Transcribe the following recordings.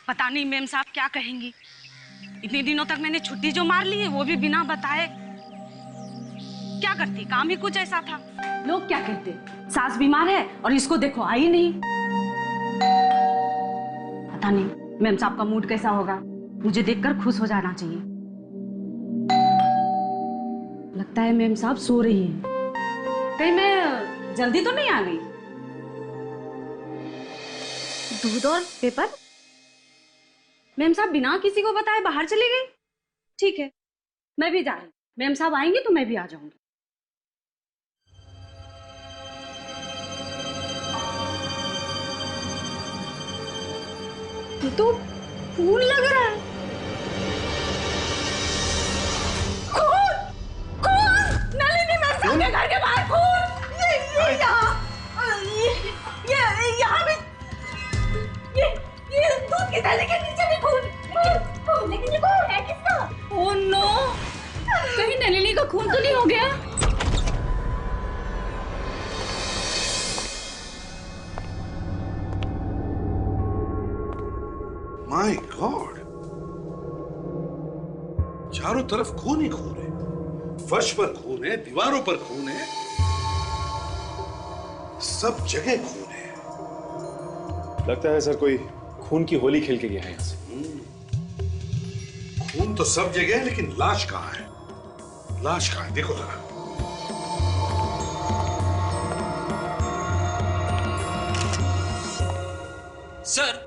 पता नहीं मैम साहब क्या कहेंगी। इतने दिनों तक मैंने छुट्टी जो मार ली है वो भी बिना बताए। क्या करती, काम ही कुछ ऐसा था। लोग क्या कहते, सास बीमार है और इसको देखो आई नहीं। पता नहीं मैम साहब का मूड कैसा होगा, मुझे देखकर खुश हो जाना चाहिए। लगता है मैम साहब सो रही है। कहीं मैं जल्दी तो नहीं आ गई? दूध और पेपर। मैम साहब बिना किसी को बताए बाहर चली गई। ठीक है, मैं भी जा रही हूँ। मैम साहब आएंगे तो मैं भी आ जाऊंगी। ये तो खून लग रहा है। खून! खून! नलिनी मैम साहब के घर के बाहर खून! ये यहाँ भी ये दूध की थैली के नीचे भी खून। लेकिन ये खून है किसका? Oh no! कहीं नलिनी का खून तो नहीं हो गया? माय गॉड, चारों तरफ खून ही खून है। फर्श पर खून है, दीवारों पर खून है, सब जगह खून है। लगता है सर कोई खून की होली खेल के गया है यहाँ से। खून तो सब जगह है, लेकिन लाश कहाँ है? लाश कहाँ है? देखो जरा। सर।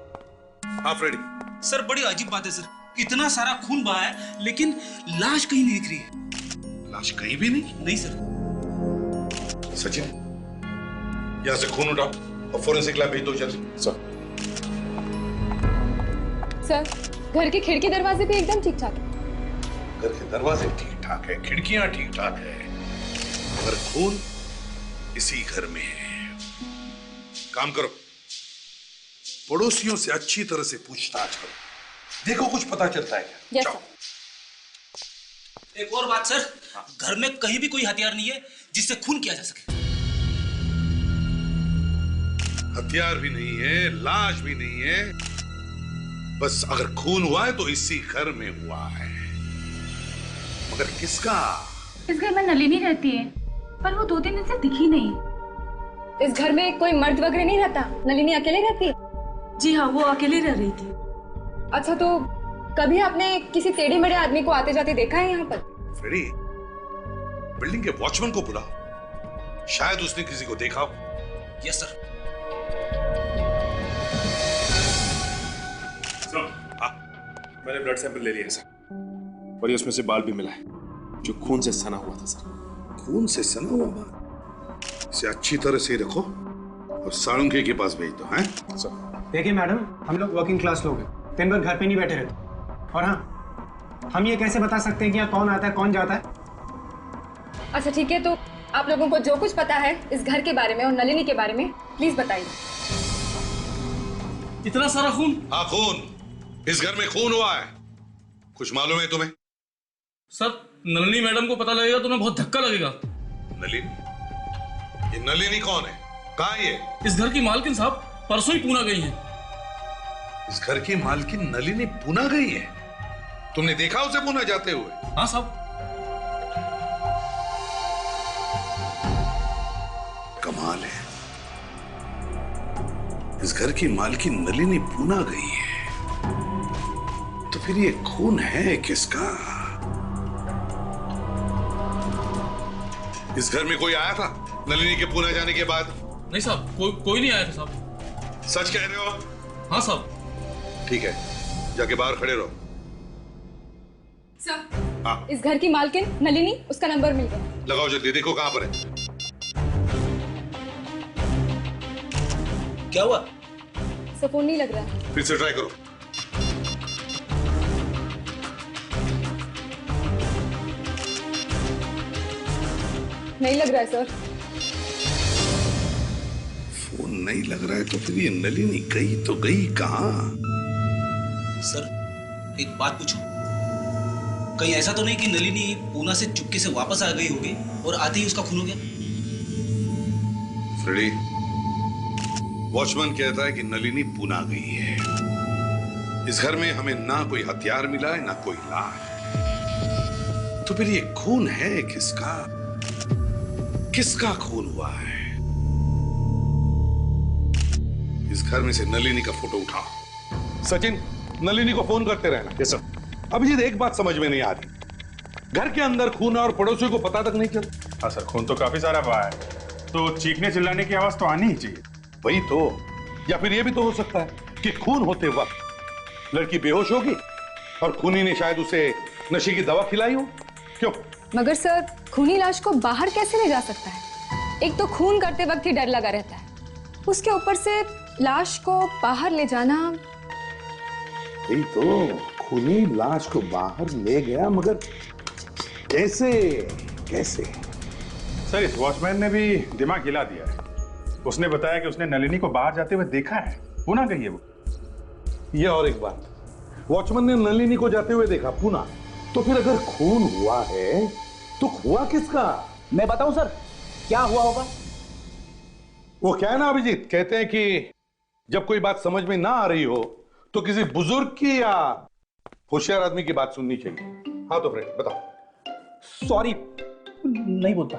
हाँ फ्रेडी। सर बड़ी अजीब बात है सर, इतना सारा खून बहा है लेकिन लाश कहीं नहीं दिख रही है। लाश कहीं भी नहीं? नहीं सर। सचिन, यहां से खून उठाओ और फोरेंसिक लैब भेज दो जल्दी। सर, घर के खिड़की दरवाजे भी एकदम ठीक ठाक है। घर के दरवाजे ठीक ठाक है, खिड़कियां ठीक ठाक है, मगर खून इसी घर में है। काम करो, पड़ोसियों से अच्छी तरह से पूछताछ करो, देखो कुछ पता चलता है क्या। Yes sir. एक और बात सर, घर में कहीं भी कोई हथियार नहीं है जिससे खून किया जा सके। हथियार भी नहीं है, लाश भी नहीं है, बस अगर खून हुआ है तो इसी घर में हुआ है। मगर किसका? इस घर में नलिनी रहती है, पर वो 2-3 दिन से दिखी नहीं। इस घर में कोई मर्द वगैरह नहीं रहता, नलिनी अकेले रहती है? जी हाँ, वो अकेली रह रही थी। अच्छा, तो कभी आपने किसी टेढ़े मेढ़े आदमी को आते जाते देखा है यहाँ पर? फ्रेडी, बिल्डिंग के वॉचमैन को बुलाओ, शायद उसने किसी को देखा हो। Yes sir. मैंने ब्लड सैंपल ले लिया है सर, और ये उसमें से बाल भी मिला है जो खून से सना हुआ था सर। खून से सना हुआ बाल? इसे अच्छी तरह से रखो और साळुंखे के पास भेज दो। हैं सर? देखिए मैडम, हम लोग वर्किंग क्लास लोग हैं, दिन भर घर पे नहीं बैठे रहते। और हाँ, हम ये कैसे बता सकते हैं कि यहाँ कौन आता है कौन जाता है? अच्छा ठीक है, तो आप लोगों को जो कुछ पता है इस घर के बारे में और नलिनी के बारे में प्लीज बताइए। इतना सारा खून? हाँ खून, इस घर में खून हुआ है। कुछ मालूम है तुम्हें? सर, नलिनी मैडम को पता लगेगा तो उन्हें बहुत धक्का लगेगा। नलिनी? ये नलिनी कौन है? कहाँ है ये? इस घर की मालकिन साहब परसों ही पूना गई है। इस घर की मालकिन नलिनी पूना गई है? तुमने देखा उसे पूना जाते हुए? हाँ साहब। कमाल है, इस घर की मालकिन नलिनी पूना गई है, तो फिर ये खून है किसका? इस घर में कोई आया था नलिनी के पूना जाने के बाद? नहीं साहब, कोई नहीं आया था साहब। सच कह रहे हो? हाँ साहब। ठीक है, जाके बाहर खड़े रहो। सर, हाँ, इस घर की मालकिन नलिनी, उसका नंबर मिल गया। लगाओ जल्दी, देखो कहां पर है। क्या हुआ? सर, फोन नहीं लग रहा। फिर से ट्राई करो। नहीं लग रहा है सर। फोन नहीं लग रहा है तो फिर ये नलिनी गई तो गई कहां? सर, एक बात पूछूं? कहीं ऐसा तो नहीं कि नलिनी पूना से चुपके से वापस आ गई होगी और आते ही उसका खून हो गया? फ्रेडी, वॉचमैन कहता है कि नलिनी पूना गई है। इस घर में हमें ना कोई हथियार मिला है ना कोई लाश। तो फिर ये खून है किसका? किसका खून हुआ है? इस घर में से नलिनी का फोटो उठाओ। सचिन, नलिनी को फोन करते रहना। Yes sir. अभिजीत, एक बात समझ में नहीं आ रही, घर के अंदर खून है और पड़ोसियों को पता तक नहीं चला। हाँ सर, खून तो काफी सारा हुआ है, तो चीखने चिल्लाने की आवाज तो आनी ही चाहिए। वही तो। या फिर यह भी तो हो सकता है कि खून होते वक्त लड़की बेहोश होगी और खूनी ने शायद उसे नशे की दवा खिलाई हो। क्यों? मगर सर, खूनी लाश को बाहर कैसे ले जा सकता है? एक तो खून करते वक्त ही डर लगा रहता है, उसके ऊपर से लाश को बाहर ले जाना। वही तो, खूनी लाश को बाहर ले गया, मगर कैसे? कैसे? सर, इस वॉचमैन ने भी दिमाग हिला दिया है। उसने बताया कि उसने नलिनी को बाहर जाते हुए देखा है। पुणे गई है वो। ये और एक बात, वॉचमैन ने नलिनी को जाते हुए देखा पुणे। तो फिर अगर खून हुआ है तो हुआ किसका? मैं बताऊं सर क्या हुआ होगा? वो क्या है ना अभिजीत, कहते हैं कि जब कोई बात समझ में ना आ रही हो तो किसी बुजुर्ग की या होशियार आदमी की बात सुननी चाहिए। हाँ तो फ्रेंड बताओ। सॉरी, नहीं बोलता।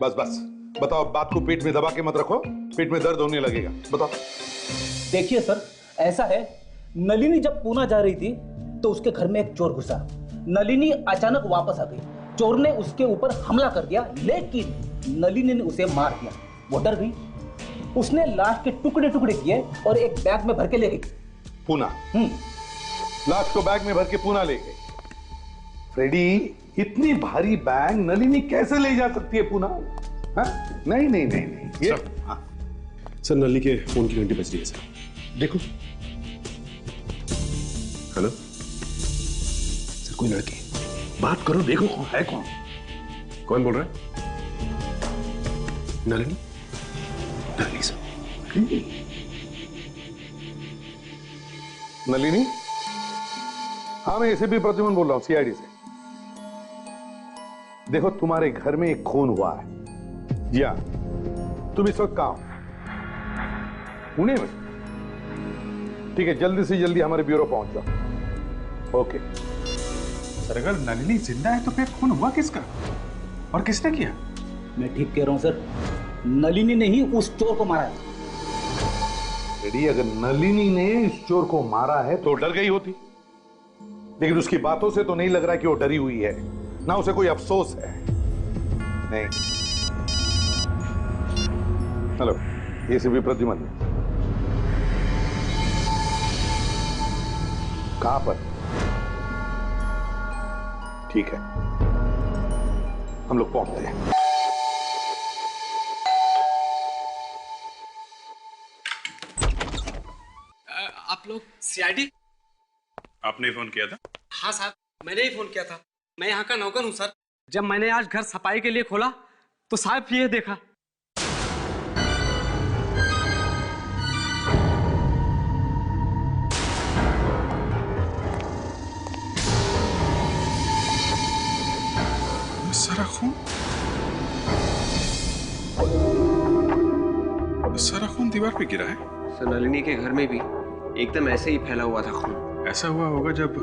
बस बस बताओ, बात को पेट में दबा के मत रखो, पेट में दर्द होने लगेगा। बताओ। देखिए सर, ऐसा है, नलिनी जब पुणे जा रही थी तो उसके घर में एक चोर घुसा। नलिनी अचानक वापस आ गई। चोर ने उसके ऊपर हमला कर दिया, लेकिन नलिनी ने उसे मार दिया। वो डर गई, उसने लाश के टुकड़े टुकड़े किए और एक बैग में भर के ले गई पुणे। लाश को बैग में भर के पुणे ले गई। फ्रेडी, इतनी भारी बैग नलिनी कैसे ले जा सकती है पुणे? नहीं नहीं नहीं नहीं, ये सर, नलिनी के फोन की घंटी बज रही है सर। देखो। हेलो सर, कोई लड़की, बात करो, देखो कौन है। कौन? कौन बोल रहा है? नलिनी? नलिनी सर। नलिनी? हाँ, मैं एसीपी प्रद्युमन बोल रहा हूं, सीआईडी से। देखो, तुम्हारे घर में एक खून हुआ है। जी हाँ, तुम इस वक्त कहां हो? पुणे में? ठीक है, जल्दी से जल्दी हमारे ब्यूरो पहुंच जाओ। ओके। सर, अगर नलिनी जिंदा है तो फिर खून हुआ किसका और किसने किया? मैं ठीक कह रहा हूं सर, नलिनी ने ही उस चोर को मारा है। रेडी, अगर नलिनी ने इस चोर को मारा है तो डर गई होती, लेकिन उसकी बातों से तो नहीं लग रहा कि वो डरी हुई है, ना उसे कोई अफसोस है। नहीं। Hello, ACP Pradyuman. कहां पर? ठीक है, हम लोग पहुंचते हैं। आप लोग सीआईडी? आपने फोन किया था? हाँ साहब, मैंने ही फोन किया था। मैं यहाँ का नौकर हूँ सर। जब मैंने आज घर सफाई के लिए खोला तो साहब ये देखा। सारा खून, सारा खून दीवार पे गिरा है। सर, नलिनी के घर में भी एकदम ऐसे ही फैला हुआ था खून। ऐसा हुआ होगा जब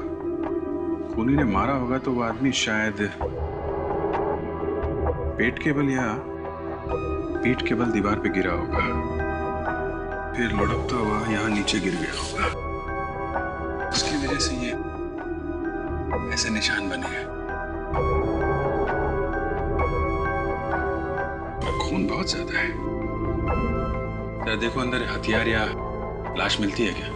खूनी ने मारा होगा तो वो आदमी शायद पेट के बल या पीठ के बल दीवार पे गिरा होगा, फिर लुढ़कता हुआ यहाँ नीचे गिर गया होगा। उसकी वजह से ये ऐसे निशान बने हैं। खून बहुत ज्यादा है। जरा देखो अंदर हथियार या लाश मिलती है क्या?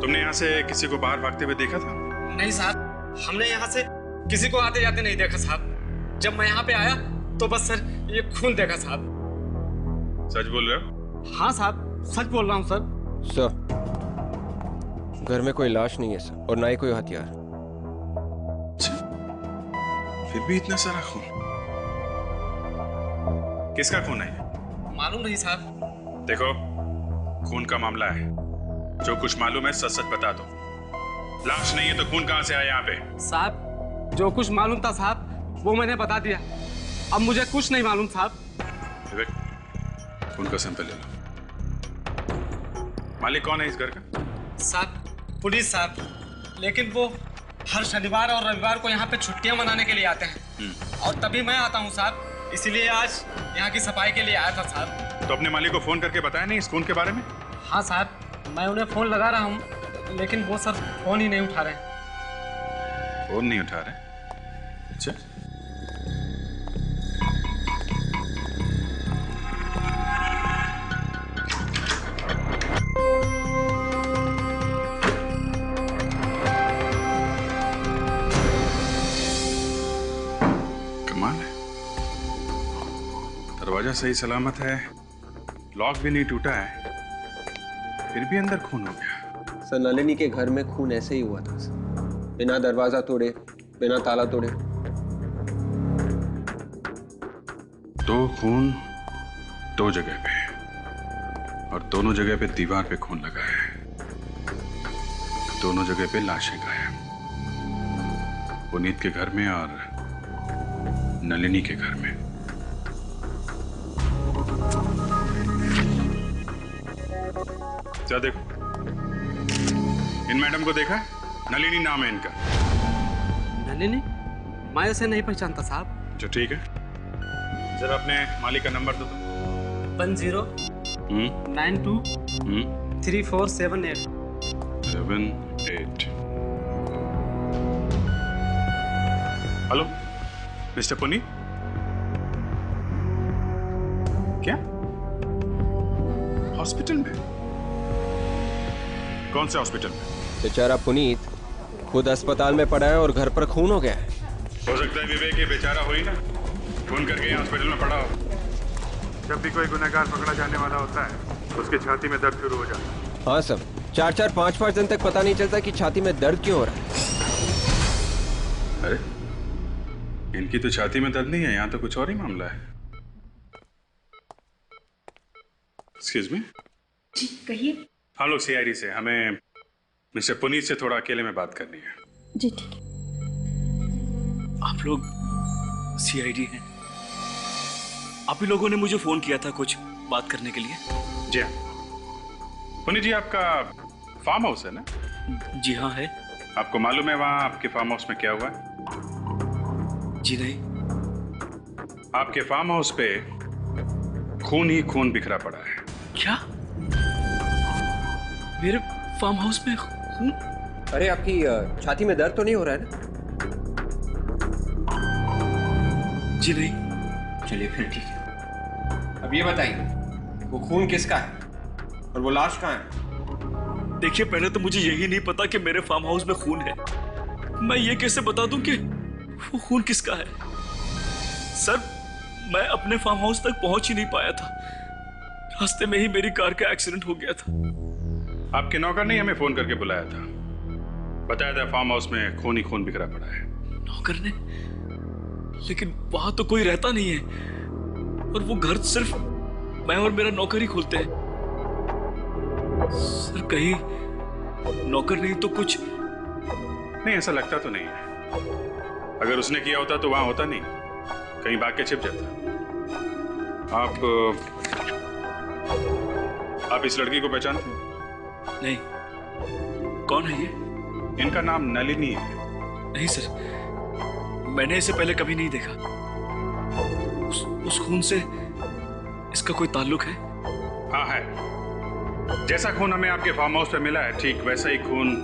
तुमने यहाँ से किसी को बाहर भागते हुए देखा था? नहीं साहब, हमने यहाँ से किसी को आते जाते नहीं देखा साहब। जब मैं यहाँ पे आया तो बस सर ये खून देखा साहब। सच बोल रहे हो? हाँ साहब, सच बोल रहा हूँ सर। सर, घर में कोई लाश नहीं है सर, और ना ही कोई हथियार। फिर भी इतना सारा खून, किसका खून है? मालूम नहीं साहब। देखो, खून का मामला है, जो कुछ मालूम है सच सच बता दो। लाश नहीं है तो खून कहां से आया यहाँ पे? साहब, जो कुछ मालूम था साहब वो मैंने बता दिया। अब मुझे कुछ नहीं मालूम साहब। खून का सैंपल ले लो। मालिक कौन है इस घर का? साहब पुलिस साहब, लेकिन वो हर शनिवार और रविवार को यहाँ पे छुट्टियां मनाने के लिए आते हैं और तभी मैं आता हूँ साहब, इसीलिए आज यहाँ की सफाई के लिए आया था साहब। तो अपने मालिक को फोन करके बताया नहीं इस खून के बारे में? हाँ साहब, मैं उन्हें फोन लगा रहा हूँ, लेकिन वो सर फोन ही नहीं उठा रहे। फोन नहीं उठा रहे? अच्छा, कमाल है, दरवाजा सही सलामत है, लॉक भी नहीं टूटा है, फिर भी अंदर खून हो गया। सर नलिनी के घर में खून ऐसे ही हुआ था सर, बिना दरवाजा तोड़े, बिना ताला तोड़े। दो खून दो जगह पे, और दोनों जगह पे दीवार पे खून लगा है, दोनों जगह पे लाशें गायब, पुनीत के घर में और नलिनी के घर में। क्या देखो, इन मैडम को देखा? नलिनी नाम है इनका। नलिनी? मैं उसे नहीं पहचानता साहब। जो ठीक है, जरा अपने मालिक का नंबर दो तो। 10923478 78। हेलो मिस्टर पुनीत, क्या हॉस्पिटल में? कौन से हॉस्पिटल में? बेचारा पुनीत खुद अस्पताल में पड़ा है और घर पर खून हो गया है। हो सकता है विवेक ये बेचारा हो ही ना, खून करके यहाँ हॉस्पिटल में पड़ा हो। जब भी कोई गुनहगार पकड़ा जाने वाला होता है, उसकी छाती में दर्द शुरू हो जाता है। हाँ सर, 4-4, 5-5 दिन तक पता नहीं चलता कि छाती में दर्द क्यों हो रहा है। अरे इनकी तो छाती में दर्द नहीं है, यहाँ तो कुछ और ही मामला है। Excuse me. जी कहिए। हम लोग सीआईडी से, हमें मिस्टर पुनीत से थोड़ा अकेले में बात करनी है। जी ठीक है। आप लोग सीआईडी हैं? आप ही लोगों ने मुझे फोन किया था कुछ बात करने के लिए? जी हाँ पुनीत जी, आपका फार्म हाउस है ना? जी हाँ है। आपको मालूम है वहाँ आपके फार्म हाउस में क्या हुआ है? जी नहीं। आपके फार्म हाउस पे खून ही खून बिखरा पड़ा है। क्या? मेरे फार्म हाउस में खून? अरे आपकी छाती में दर्द तो नहीं हो रहा है ना? जी नहीं। चलिए फिर ठीक है। अब ये बताइए वो खून किसका है और वो लाश कहाँ है? देखिए पहले तो मुझे यही नहीं पता कि मेरे फार्म हाउस में खून है। मैं ये कैसे बता दूं कि वो खून किसका है? सर मैं अपने फार्म हाउस तक पहुंच ही नहीं पाया था, रास्ते में ही मेरी कार का एक्सीडेंट हो गया था। आपके नौकर ने हमें फोन करके बुलाया था, बताया था फार्म हाउस में खून ही खून बिखरा पड़ा है। नौकर ने? लेकिन वहां तो कोई रहता नहीं है और वो घर सिर्फ मैं और मेरा नौकर ही खोलते हैं। सर कहीं नौकर नहीं तो कुछ? नहीं ऐसा लगता तो नहीं है, अगर उसने किया होता तो वहां होता नहीं, कहीं भाग के छिप जाता। आप इस लड़की को पहचानते हैं? नहीं। कौन है ये? इनका नाम नलिनी है। नहीं सर, मैंने इसे पहले कभी नहीं देखा। उस खून से इसका कोई ताल्लुक है? हाँ है, जैसा खून हमें आपके फार्म हाउस पे मिला है, ठीक वैसा ही खून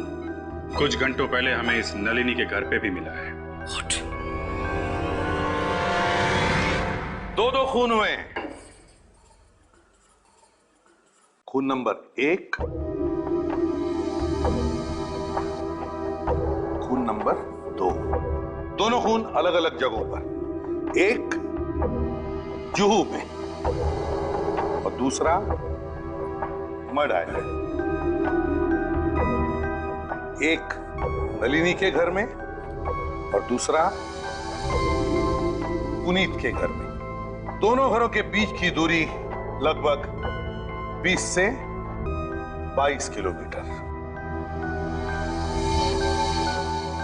कुछ घंटों पहले हमें इस नलिनी के घर पे भी मिला है। What? दो खून हुए हैं। खून नंबर 1, खून नंबर 2। दोनों खून अलग अलग जगहों पर, एक जुहू में और दूसरा मड आइलैंड। एक नलिनी के घर में और दूसरा पुनीत के घर में। दोनों घरों के बीच की दूरी लगभग 20 से 22 किलोमीटर।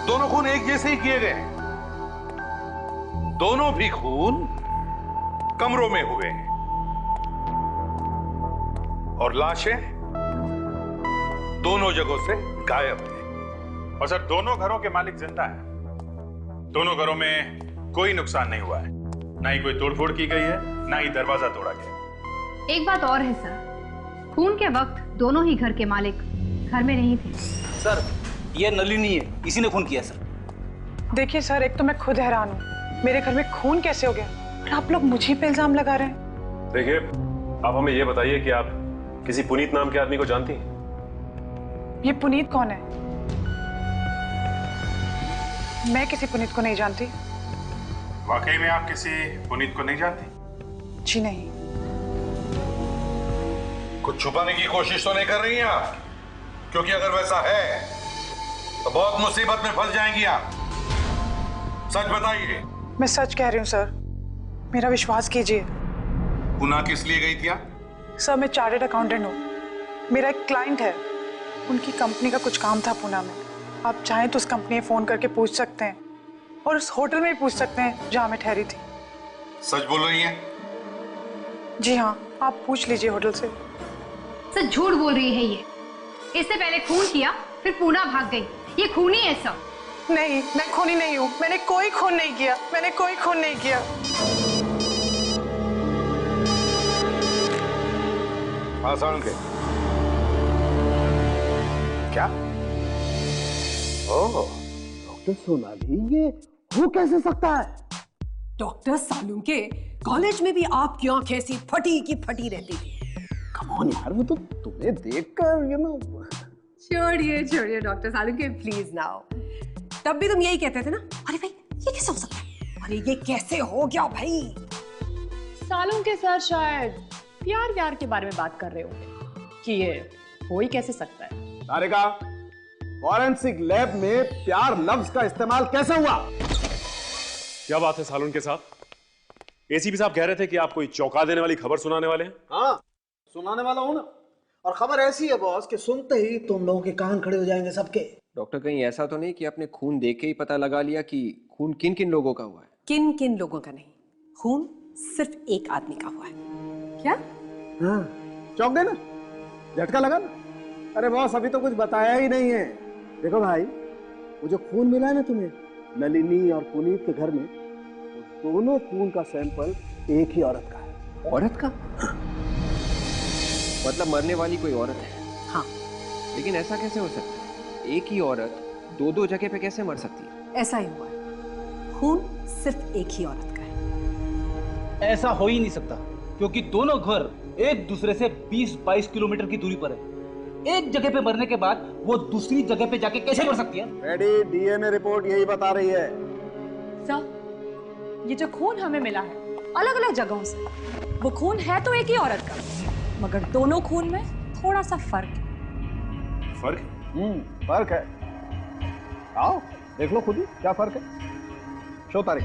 दोनों खून एक जैसे ही किए गए। दोनों भी खून कमरों में हुए हैं। और लाशें दोनों जगहों से गायब है। और सर दोनों घरों के मालिक जिंदा हैं। दोनों घरों में कोई नुकसान नहीं हुआ है, ना ही कोई तोड़फोड़ की गई है, ना ही दरवाजा तोड़ा गया। एक बात और है सर, खून के वक्त दोनों ही घर के मालिक घर में नहीं थे। सर ये नलिनी है, इसी ने खून किया सर। देखिए सर, एक तो मैं खुद हैरान हूँ, मेरे घर में खून कैसे हो गया और आप लोग मुझे पे इल्जाम लगा रहे हैं। देखिए, आप हमें ये बताइए कि आप किसी पुनीत नाम के आदमी को जानती हैं? ये पुनीत कौन है? मैं किसी पुनीत को नहीं जानती। वाकई में आप किसी पुनीत को नहीं जानती? जी नहीं। कुछ छुपाने की कोशिश तो नहीं कर रही हैं आप? क्योंकि अगर वैसा है तो बहुत मुसीबत में फंस जाएंगी आप। सच बताइए। मैं सच कह रही हूँ सर, मेरा विश्वास कीजिए। पुणे किस लिए गई थी आप? सर मैं चार्टर्ड अकाउंटेंट हूँ, मेरा एक क्लाइंट है, उनकी कंपनी का कुछ काम था पुणे में। आप चाहें तो उस कंपनी में फोन करके पूछ सकते हैं और उस होटल में भी पूछ सकते हैं जहाँ मैं ठहरी थी। सच बोल रही हैं? जी हाँ, आप पूछ लीजिए होटल से। सर झूठ बोल रही है ये, इससे पहले खून किया फिर पुणे भाग गई, ये खूनी है सर। नहीं, मैं खूनी नहीं हूँ, मैंने कोई खून नहीं किया, मैंने कोई खून नहीं किया। आसान के क्या? ओह, डॉक्टर सोनाली, ये हो कैसे सकता है? डॉक्टर सालुंके, कॉलेज में भी आपकी आंखें ऐसी फटी की फटी रहती थी। कम ऑन यार, वो तो तुम्हें देखकर छोड़िए डॉक्टर सालुंके, प्लीज नाउ। तब भी तुम यही कहते थे ना, अरे भाई ये कैसे हो सकता है, अरे ये कैसे हो गया भाई। सालुंके सर शायद प्यार के बारे में बात कर रहे होंगे कि ये हो ही कैसे सकता है। तारिका, फॉरेंसिक लैब में प्यार लफ्ज का इस्तेमाल कैसे हुआ? क्या बात है सालुंके साहब? एसीपी साहब कह रहे थे कि आप कोई चौंका देने वाली खबर सुनाने वाले हैं। हाँ, सुनाने वाला हूं ना, और खबर ऐसी है बॉस कि सुनते ही तुम लोगों के कान खड़े हो जाएंगे सबके। डॉक्टर, कहीं ऐसा तो नहीं कि आपने खून देख के ही पता लगा लिया कि खून किन किन लोगों का हुआ है? किन किन लोगों का नहीं, खून सिर्फ एक आदमी का हुआ है। क्या? हाँ, चौंक गए ना, झटका लगा ना। अरे बॉस, अभी तो कुछ बताया ही नहीं है। देखो भाई, वो जो खून मिला है ना तुम्हें नलिनी और पुनीत के घर में, वो दोनों खून का सैंपल एक ही औरत का है। औरत का? मतलब मरने वाली कोई औरत है? हाँ। लेकिन ऐसा कैसे हो सकता है? एक ही औरत दो जगह पे कैसे मर सकती है? ऐसा ही हुआ है, खून सिर्फ एक ही औरत का है। ऐसा हो ही नहीं सकता, क्योंकि दोनों घर एक दूसरे से 20-22 किलोमीटर की दूरी पर है। एक जगह पे मरने के बाद वो दूसरी जगह पे जाके कैसे मर सकती है? रेडी, डीएनए रिपोर्ट यही बता रही है। सर, ये जो खून हमें मिला है अलग अलग जगहों से, वो खून है तो एक ही औरत का, मगर दोनों खून में थोड़ा सा फर्क है। फर्क? फर्क है। आओ देख लो खुद ही क्या फर्क है। शो तारीख।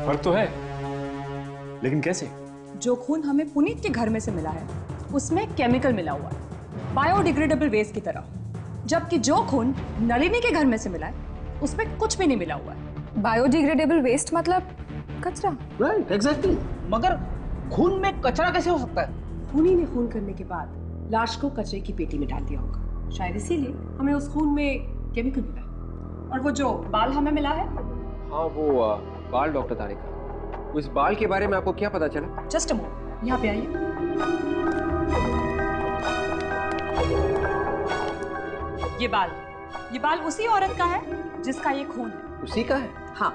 फर्क तो है, लेकिन कैसे? जो खून हमें पुनीत के घर में से मिला है उसमें केमिकल मिला हुआ है, बायोडिग्रेडेबल वेस्ट की तरह, जबकि जो खून नलिनी के घर में से मिला है उसमें कुछ भी नहीं मिला हुआ है। बायोडिग्रेडेबल वेस्ट मतलब कचरा? Right, exactly. मगर खून में कचरा कैसे हो सकता है? खूनी ने खून करने के बाद लाश को कचरे की पेटी में डाल दिया होगा, शायद इसीलिए हमें उस खून में केमिकल मिला है। और वो जो बाल हमें मिला है, हाँ वो बाल। डॉक्टर तारिका, उस बाल के बारे में आपको क्या पता चला? जस्ट अ मोमेंट, यहाँ पे आइए। ये बाल उसी औरत का है जिसका ये खून है। उसी का है? हाँ,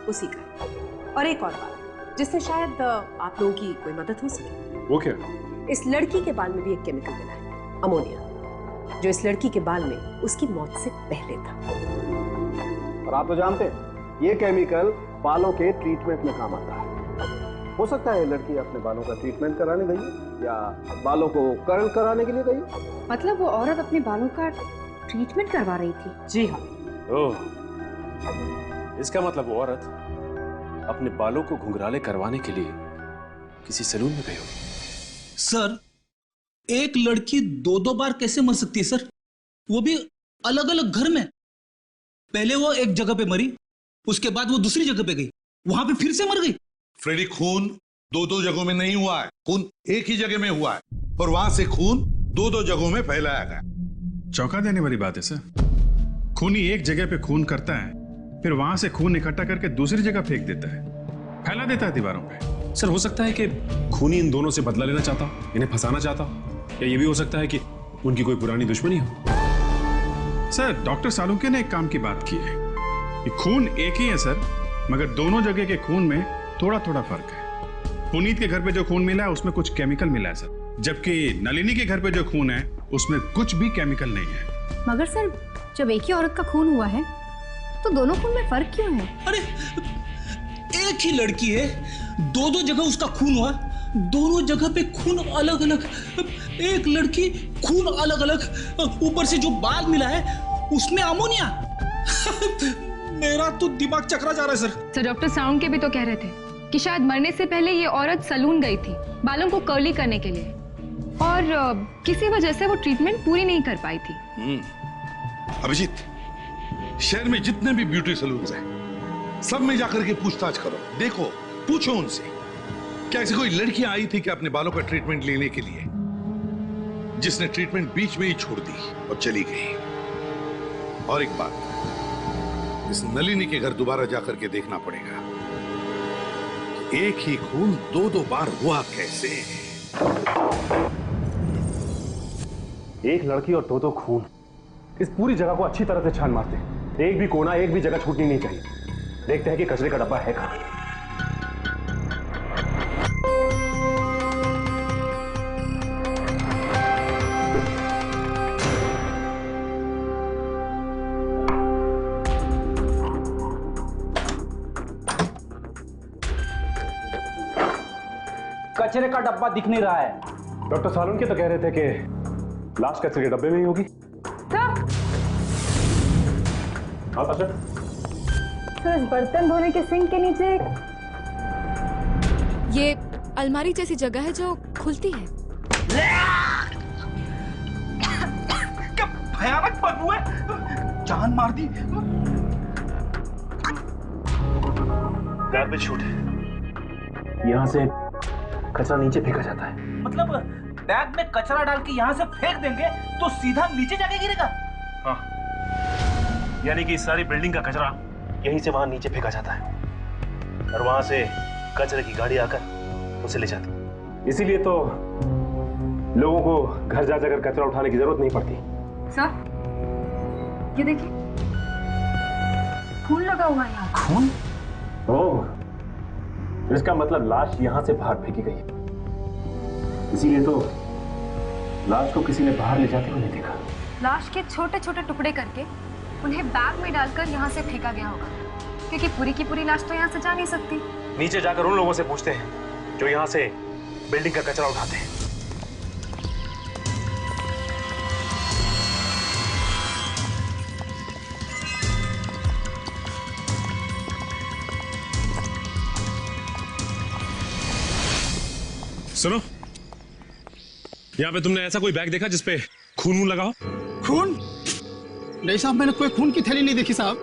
उसी का है। और एक और बात जिससे शायद आप लोगों की कोई मदद हो सके। वो क्या? इस लड़की के बाल में भी एक केमिकल मिला है, अमोनिया, जो इस लड़की के बाल में उसकी मौत से पहले था। और आप तो जानते हैं ये केमिकल बालों के ट्रीटमेंट में काम आता है। हो सकता है लड़की अपने बालों का ट्रीटमेंट कराने गई या बालों को कर्ल कराने के लिए गई। मतलब वो औरत अपने बालों का ट्रीटमेंट करवा रही थी? जी हाँ। ओह, इसका मतलब वो औरत अपने बालों को घुंघराले करवाने के लिए किसी सैलून में गई होगी। सर, एक लड़की 2-2 बार कैसे मर सकती है सर, वो भी अलग अलग घर में? पहले वो एक जगह पे मरी, उसके बाद वो दूसरी जगह पे गई, वहां पे फिर से मर गई। फ्रेडी, खून 2-2 जगहों में नहीं हुआ है, खून एक ही जगह में हुआ है और वहां से खून 2-2 जगहों में फैलाया गया। चौंका देने वाली बात है सर। खूनी एक जगह पे खून करता है, फिर वहां से खून इकट्ठा करके दूसरी जगह फेंक देता है, फैला देता है दीवारों पे। सर, हो सकता है कि खूनी इन दोनों से बदला लेना चाहता, इन्हें फंसाना चाहता, या ये भी हो सकता है कि उनकी कोई पुरानी दुश्मनी हो। सर, डॉक्टर सालुंके ने एक काम की बात की है कि खून एक ही है सर, मगर दोनों जगह के खून में थोड़ा थोड़ा फर्क है। पुनीत के घर पे जो खून मिला है उसमें कुछ केमिकल मिला है सर, जबकि नलिनी के घर पे जो खून है उसमें कुछ भी केमिकल नहीं है। मगर सर, जब एक ही औरत का खून हुआ है तो दोनों खून में फर्क क्यों है? अरे एक ही लड़की है, 2-2 जगह उसका खून हुआ, दोनों जगह पे खून अलग अलग, एक लड़की खून अलग अलग, ऊपर से जो बाल मिला है उसमें अमोनिया। मेरा तो दिमाग चकरा जा रहा है सर। डॉक्टर साउंड के भी तो कह रहे थे कि शायद मरने से पहले ये औरत सलून गई थी बालों को कर्ली करने के लिए, और किसी वजह से वो ट्रीटमेंट पूरी नहीं कर पाई थी। अभिजीत, शहर में जितने भी ब्यूटी सलून्स हैं, सब में जाकर के पूछताछ करो, देखो, पूछो उनसे क्या ऐसी कोई लड़कियां आई थी क्या अपने बालों का ट्रीटमेंट लेने के लिए, जिसने ट्रीटमेंट बीच में ही छोड़ दी और चली गई। और एक बात, इस नलिनी के घर दोबारा जाकर के देखना पड़ेगा कि एक ही खून 2-2 बार हुआ कैसे। एक लड़की और 2-2 खून, इस पूरी जगह को अच्छी तरह से छान मारते हैं, एक भी कोना, एक भी जगह छूटनी नहीं चाहिए। देखते हैं कि कचरे का डब्बा है कहां। कचरे का डब्बा दिख नहीं रहा है। डॉक्टर सालुंके तो कह रहे थे कि लाश कचरे के डब्बे में ही होगी। हाँ सर। तो इस बर्तन धोने के सिंक के नीचे ये अलमारी जैसी जगह है जो खुलती है। क्या भयानक बदबू है, जान मार दी। गार्बेज शूट है, यहाँ से कचरा नीचे फेंका जाता है। मतलब बैग में कचरा डाल के यहाँ से फेंक देंगे तो सीधा नीचे जाके गिरेगा? हाँ, यानी कि सारी बिल्डिंग का कचरा यहीं से वहां नीचे फेंका जाता है और वहां से कचरे की गाड़ी आकर उसे ले जाती है। इसीलिए तो लोगों को घर जा जाकर कचरा उठाने की जरूरत नहीं पड़ती। सर, ये देखिए, खून लगा हुआ है यहाँ। खून? ओह, इसका मतलब लाश यहां से बाहर फेंकी गई, इसीलिए तो लाश को किसी ने बाहर ले जाते हुए नहीं देखा। लाश के छोटे छोटे टुकड़े करके उन्हें बैग में डालकर यहाँ से फेंका गया होगा, क्योंकि पूरी की पूरी लाश तो यहाँ से जा नहीं सकती। नीचे जाकर उन लोगों से पूछते हैं जो यहाँ से बिल्डिंग का कचरा उठाते हैं। सुनो, यहाँ पे तुमने ऐसा कोई बैग देखा जिसपे खून वून लगा हो? खून? नहीं साहब, मैंने कोई खून की थैली नहीं देखी साहब।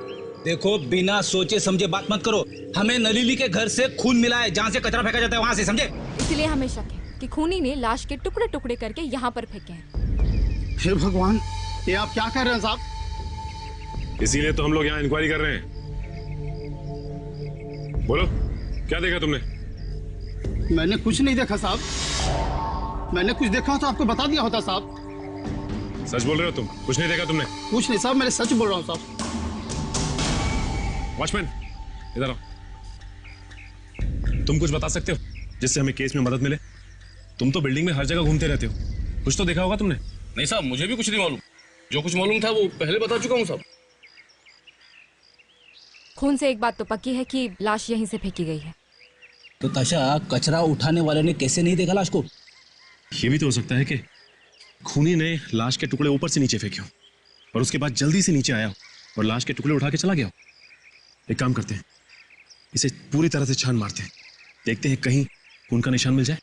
देखो, बिना सोचे समझे बात मत करो। हमें नलिनी के घर से खून मिला है, जहाँ से कचरा फेंका जाता है वहाँ से, समझे? इसलिए हमें शक है कि खूनी ने लाश के टुकड़े टुकड़े करके यहाँ पर फेंके हैं। हे भगवान, ये आप क्या कर रहे हैं साहब? इसीलिए तो हम लोग यहाँ इंक्वायरी कर रहे हैं। बोलो, क्या देखा तुमने? मैंने कुछ नहीं देखा साहब। मैंने कुछ देखा तो आपको बता दिया होता साहब। सच बोल रहे हो तुम? कुछ नहीं देखा तुमने? कुछ नहीं साहब, मैंने सच बोल रहा हूँ साहब। वॉचमैन, इधर आओ। तुम कुछ बता सकते हो जिससे हमें केस में मदद मिले? तुम तो बिल्डिंग में हर जगह घूमते रहते हो, कुछ तो देखा होगा तुमने। नहीं साहब, मुझे भी कुछ नहीं मालूम। जो कुछ मालूम था वो पहले बता चुका हूँ साहब। खून से एक बात तो पक्की है कि लाश यहीं से फेंकी गई है। तो ताशा, कचरा उठाने वाले ने कैसे नहीं देखा लाश को? ये भी तो हो सकता है कि खूनी ने लाश के टुकड़े ऊपर से नीचे फेंके हो और उसके बाद जल्दी से नीचे आया हो और लाश के टुकड़े उठा के चला गया हो। एक काम करते हैं, इसे पूरी तरह से छान मारते हैं, देखते हैं कहीं खून का निशान मिल जाए।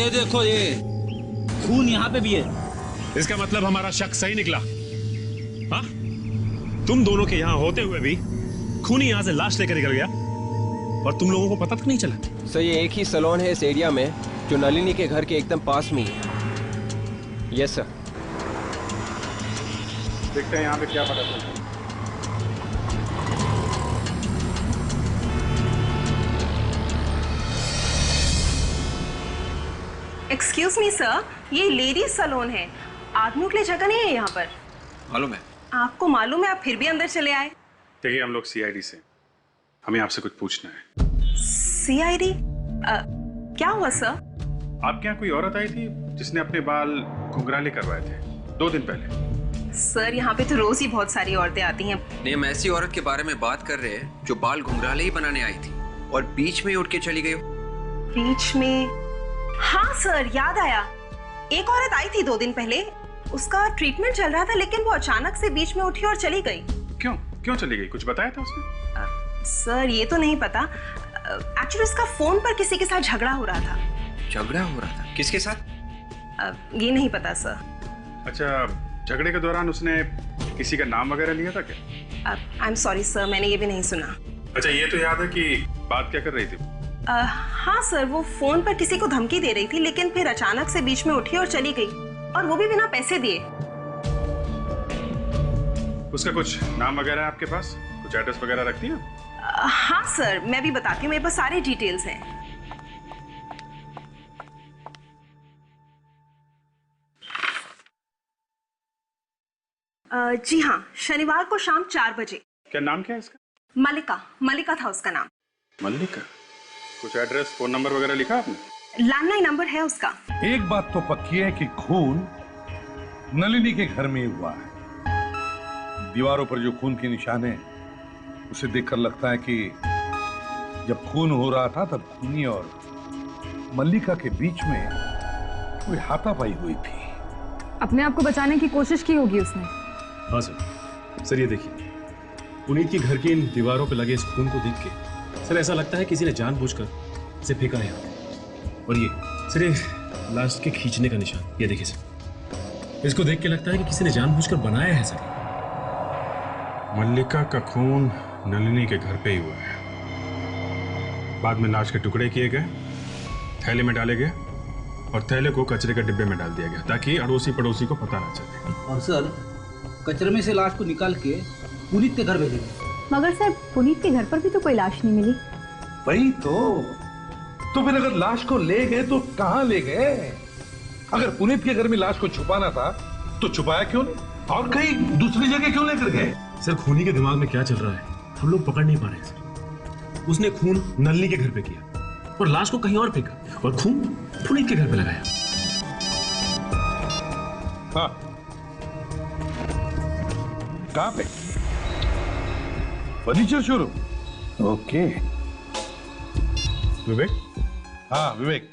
ये देखो, ये खून यहाँ पे भी है। इसका मतलब हमारा शक सही निकला। हाँ, तुम दोनों के यहाँ होते हुए भी खूनी यहाँ से लाश लेकर निकल गया और तुम लोगों को पता तक नहीं चला। सर ये एक ही सैलून है इस एरिया में जो नलिनी के घर के एकदम पास में ही है। Yes sir. देखते हैं यहाँ पे क्या पता चलता है। एक्सक्यूज मी सर, ये लेडीज सैलून है, आदमियों के लिए जगह नहीं है यहाँ पर। मालूम है? आपको मालूम है, आप फिर भी अंदर चले आए। देखिए हम लोग सीआईडी से, हमें आपसे कुछ पूछना है। सीआईडी? क्या हुआ सर? आपके यहाँ कोई औरत आई थी जिसने अपने बाल घुंघराले करवाए थे 2 दिन पहले। सर यहाँ पे तो रोज ही बहुत सारी औरतें आती हैं। नहीं, हम ऐसी औरत के बारे में बात कर रहे हैं जो बाल घुंघराले ही बनाने आई थी और बीच में ही उठ के चली गई। बीच में? हाँ सर, याद आया। एक औरत आई थी 2 दिन पहले, उसका ट्रीटमेंट चल रहा था, लेकिन वो अचानक से बीच में उठी और चली गई। क्यों चली गई? कुछ बताया था उसने? सर ये तो नहीं पता। एक्चुअली उसका फोन पर किसी के साथ झगड़ा हो रहा था। झगड़ा हो रहा था? किसके साथ? ये नहीं पता सर। अच्छा, झगड़े के दौरान उसने किसी का नाम वगैरह लिया था क्या? आई एम सॉरी सर, मैंने ये भी नहीं सुना। अच्छा, ये तो याद है कि बात क्या कर रही थी? हाँ सर, वो फोन पर किसी को धमकी दे रही थी, लेकिन फिर अचानक से बीच में उठी और चली गई, और वो भी बिना पैसे दिए। उसका कुछ नाम वगैरह है आपके पास? कुछ एड्रेस वगैरह रखती है? हाँ सर, मैं भी बताती हूँ, मेरे पास सारे डिटेल्स हैं। जी हाँ, शनिवार को शाम 4 बजे। क्या नाम क्या है इसका? मलिका था उसका नाम। मल्लिका? कुछ एड्रेस, फोन नंबर वगैरह लिखा आपने? लैंडलाइन नंबर है उसका। एक बात तो पक्की है कि खून नलिनी के घर में ही हुआ है। दीवारों पर जो खून के निशान है उसे देखकर लगता है कि जब खून हो रहा था तब खूनी और मल्लिका के बीच में कोई हाथापाई हुई थी। अपने आप को बचाने की कोशिश की होगी उसने। हाँ सर, ये देखिए, पुनीत के घर की इन दीवारों पर लगे इस खून को देख के सर ऐसा लगता है किसी ने जानबूझकर इसे फेंका है। और ये सर, ये लाश के खींचने का निशान, ये देखिए सर, इसको देख के लगता है कि किसी ने जानबूझकर बनाया है सर। मल्लिका का खून नलिनी के घर पे ही हुआ है। बाद में लाश के टुकड़े किए गए, थैले में डाले गए और थैले को कचरे के डिब्बे में डाल दिया गया ताकि अड़ोसी पड़ोसी को पता ना चले। और सर, कचरे में से लाश को निकाल के पुनीत के घर भेजे गए। मगर सर, पुनीत के घर पर भी तो कोई लाश नहीं मिली। वही तो फिर अगर लाश को ले गए तो कहाँ ले गए? अगर पुनीत के घर में लाश को छुपाना था तो छुपाया क्यों नहीं, और कहीं दूसरी जगह क्यों लेकर गए? सर, खूनी के दिमाग में क्या चल रहा है हम लोग पकड़ नहीं पा रहे हैं सर। उसने खून नलिनी के घर पे किया और लाश को कहीं और फेंका और खून पुनीत के घर पे लगाया। हाँ, कहाँ पे? Furniture showroom. ओके। विवेक? हाँ विवेक,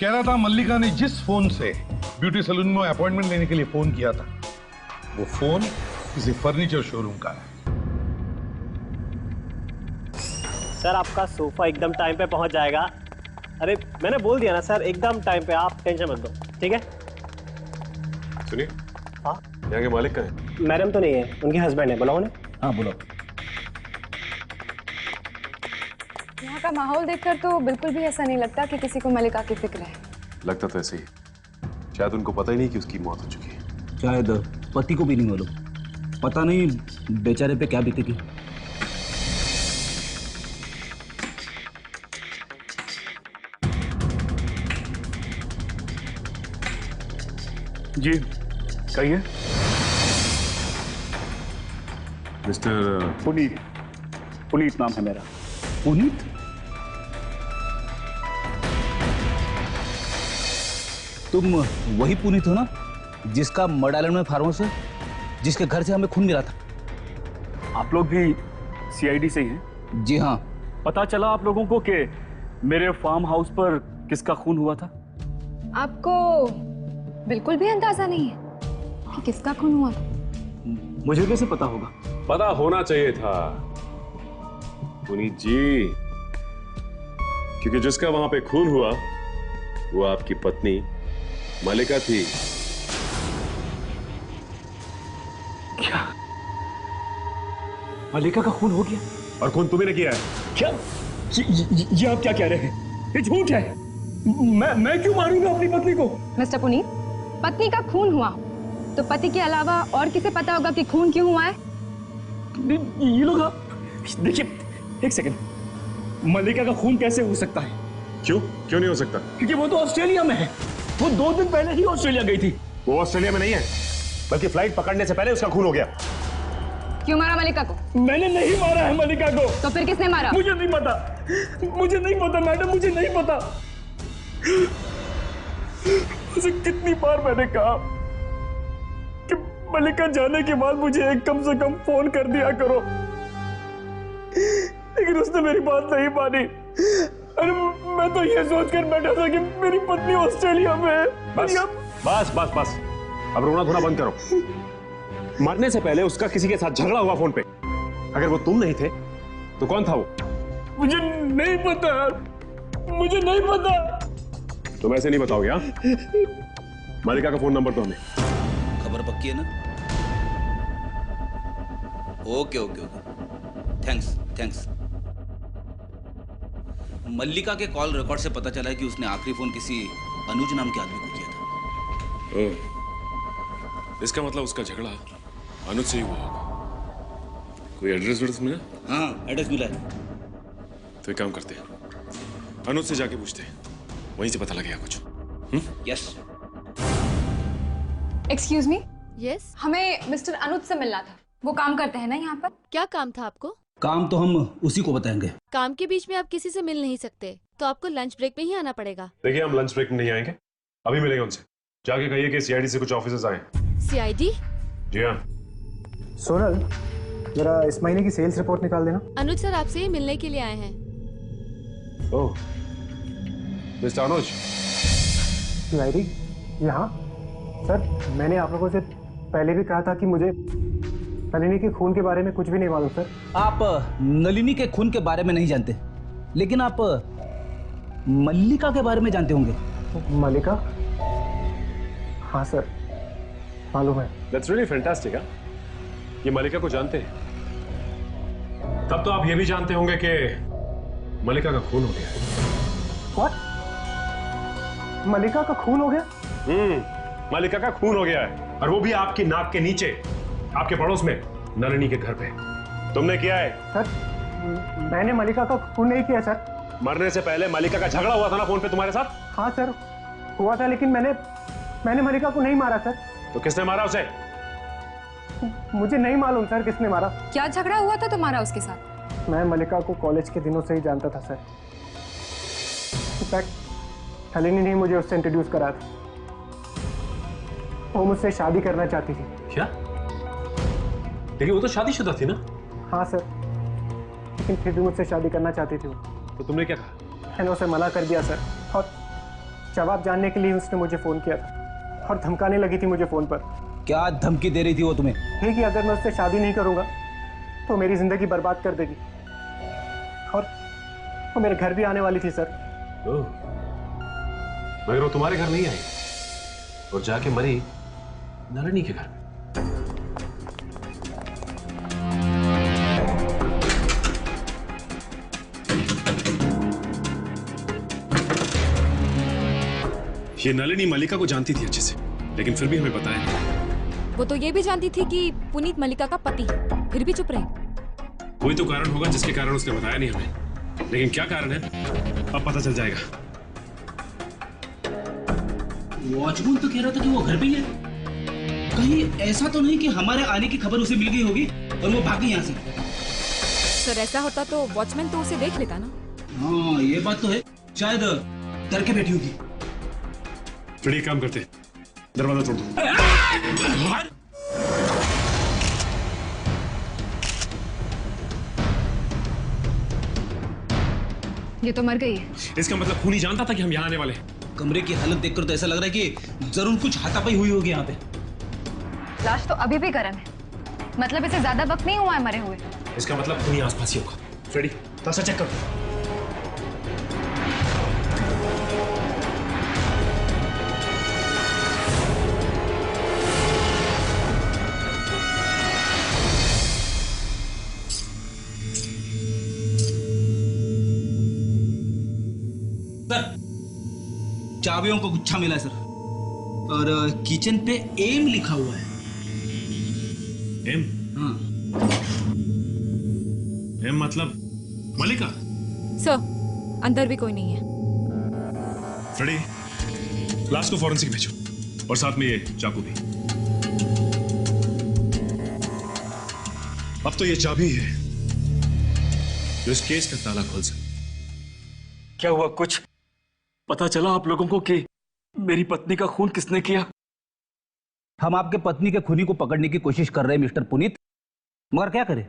कह रहा था मल्लिका ने जिस फोन से ब्यूटी सैलून में अपॉइंटमेंट लेने के लिए फोन किया था वो फोन किसी फर्नीचर शोरूम का है। सर, आपका सोफा एकदम टाइम पे पहुंच जाएगा। अरे मैंने बोल दिया ना सर, एकदम टाइम पे, आप टेंशन मत लो, ठीक है? सुनिए, हाँ, यहाँ के मालिक कहाँ है? मैडम तो नहीं है, उनके हस्बैंड है। बुलाओ उन्हें। हाँ बुलाओ। यहाँ का माहौल देखकर तो बिल्कुल भी ऐसा नहीं लगता कि किसी को मलिका की फिक्र है। लगता तो ऐसे ही, शायद उनको पता ही नहीं कि उसकी मौत हो चुकी है। शायद पति को भी नहीं मालूम, पता नहीं बेचारे पे क्या बीतेगी। जी कहिए। मिस्टर पुनीत नाम है मेरा। पुनीत? तुम वही पुनीत हो ना जिसका मर्ड आइलैंड में फार्म हाउस है, जिसके घर से हमें खून मिला था? आप लोग भी सीआईडी से ही हैं? जी हाँ। पता चला आप लोगों को कि मेरे फार्म हाउस पर किसका खून हुआ था? आपको बिल्कुल भी अंदाजा नहीं है कि किसका खून हुआ था? मुझे कैसे पता होगा? पता होना चाहिए था पुनीत जी, क्योंकि जिसका वहां पे खून हुआ वो आपकी पत्नी मलिका थी। क्या मलिका का खून हो गया? और खून तुम्ही ने किया है? क्या ये आप क्या कह रहे हैं? ये झूठ है। मैं क्यों मारूंगा अपनी पत्नी को? मिस्टर पुनीत, पत्नी का खून हुआ तो पति के अलावा और किसे पता होगा कि खून क्यों हुआ है? ये लोग देखिए, एक सेकंड, मलिका का खून कैसे हो सकता है? क्यों नहीं हो सकता? क्योंकि वो तो ऑस्ट्रेलिया में है। वो 2 दिन पहले ही ऑस्ट्रेलिया गई थी। वो ऑस्ट्रेलिया में नहीं है, बल्कि फ्लाइट पकड़ने से पहले उसका खून हो गया। क्यों मारा मलिका को? मैंने नहीं मारा है मलिका को। तो फिर किसने मारा? मुझे नहीं पता मैडम, मुझे नहीं पता। उसे कितनी बार मैंने कहा कि मलिका जाने के बाद मुझे कम से कम फोन कर दिया करो, लेकिन उसने मेरी बात नहीं मानी। अरे मैं तो ये सोचकर बैठा था कि मेरी पत्नी ऑस्ट्रेलिया में है। बस अब रोना धोना बंद करो। मरने से पहले उसका किसी के साथ झगड़ा हुआ फोन पे। अगर वो तुम नहीं थे तो कौन था वो? मुझे नहीं पता। तुम ऐसे नहीं बताओगे? हाँ, मलिका का फोन नंबर तो हमें। खबर पक्की है ना? Okay thanks. मल्लिका के कॉल रिकॉर्ड से पता चला है कि उसने आखिरी फोन किसी अनुज नाम के आदमी को किया था। इसका मतलब उसका झगड़ा अनुज से ही हुआ होगा। कोई एड्रेस मिला? हाँ, एड्रेस मिला है। तो एक काम करते हैं, अनुज से जाके पूछते हैं, वहीं से पता लगेगा कुछ। यस। Excuse me. यस। हमें मिस्टर अनुज से मिलना था। वो काम करते हैं ना यहाँ पर? क्या काम था आपको? काम तो हम उसी को बताएंगे। काम के बीच में आप किसी से मिल नहीं सकते, तो आपको लंच ब्रेक में ही आना पड़ेगा। देखिए, हम लंच ब्रेक में नहीं आएंगे, अभी मिलेंगे उनसे। जाके कहिए कि सीआईडी से कुछ ऑफिसर्स आए। सीआईडी? जी हाँ। सोनल, जरा इस महीने की सेल्स रिपोर्ट निकाल देना। अनुज सर आपसे ही मिलने के लिए आए हैं। ओह, मिस्टर अनुज। सीआईडी यहाँ? सर, मैंने आप लोगों से पहले भी कहा था कि मुझे नलिनी के खून के बारे में कुछ भी नहीं मालूम। सर, आप नलिनी के खून के बारे में नहीं जानते, लेकिन आप मल्लिका के बारे में जानते होंगे। मल्लिका? हाँ सर, मालूम है। That's really fantastic, हाँ? ये मल्लिका को जानते हैं। तब तो आप ये भी जानते होंगे कि मल्लिका का खून हो गया है। What? मल्लिका का खून हो गया? मल्लिका का खून हो गया है, और वो भी आपकी नाक के नीचे, आपके पड़ोस में, नलिनी के घर पे। तुमने किया है? सर, मैंने मल्लिका का खून नहीं किया सर। मरने से पहले मल्लिका का झगड़ा हुआ था ना फोन पे तुम्हारे साथ? हाँ सर, हुआ था, लेकिन मैंने मल्लिका को नहीं मारा सर। तो किसने मारा उसे? मुझे नहीं मालूम सर किसने मारा। क्या झगड़ा हुआ था तुम्हारा उसके साथ? मैं मल्लिका को कॉलेज के दिनों से ही जानता था सर। इनफैक्ट नलिनी ने मुझे उससे इंट्रोड्यूस करा था। वो मुझसे शादी करना चाहती थी। क्या? लेकिन वो तो शादीशुदा थी ना? हाँ सर, लेकिन फिर भी मुझसे शादी करना चाहती थी वो। तो तुमने क्या कहा? मैंने उसे मना कर दिया सर, और जवाब जानने के लिए उसने मुझे फोन किया था और धमकाने लगी थी मुझे फोन पर। क्या धमकी दे रही थी वो तुम्हें? है कि अगर मैं उससे शादी नहीं करूंगा तो मेरी जिंदगी बर्बाद कर देगी, और वो मेरे घर भी आने वाली थी सर। मगर वो तुम्हारे घर नहीं आई और जाके मरी नलिनी के घर में। ये नलिनी मल्लिका को जानती थी अच्छे से, लेकिन फिर भी हमें बताया नहीं। वो तो ये भी जानती थी कि पुनीत मल्लिका का पति, फिर भी चुप रही। कोई तो कारण होगा जिसके कारण उसने बताया नहीं हमें, लेकिन क्या कारण है अब पता चल जाएगा। वॉचमैन तो कह रहा था कि वो घर पे ही है। कहीं ऐसा तो नहीं कि हमारे आने की खबर उसे मिल गई होगी और वो भागी यहाँ से? सर, ऐसा होता तो वॉचमैन तो उसे देख लेता ना। हाँ, ये बात तो है, शायद डर के बैठी होगी। फिर एक काम करते हैं, दरवाजा तोड़ दो। ये तो मर गई है। इसका मतलब खूनी जानता था कि हम यहाँ आने वाले हैं। कमरे की हालत देखकर तो ऐसा लग रहा है कि जरूर कुछ हाथापाई हुई होगी यहाँ पे। लाश तो अभी भी गर्म है, मतलब इसे ज्यादा वक्त नहीं हुआ है मरे हुए। इसका मतलब खूनी आसपास ही होगा। फ्रेडी, थोड़ा सा चेक कर। चाबियों का गुच्छा मिला है सर, और किचन पे एम लिखा हुआ है। एम? हाँ। एम मतलब मलिका? सर, अंदर भी कोई नहीं है। फ्रेडी, लाश को फॉरेंसिक भेजो, और साथ में ये चाकू भी। अब तो ये चाबी है जो इस केस का ताला खोल सकती। क्या हुआ? कुछ पता चला आप लोगों को कि मेरी पत्नी का खून किसने किया? हम आपके पत्नी के खूनी को पकड़ने की कोशिश कर रहे हैं मिस्टर पुनीत, मगर क्या करें,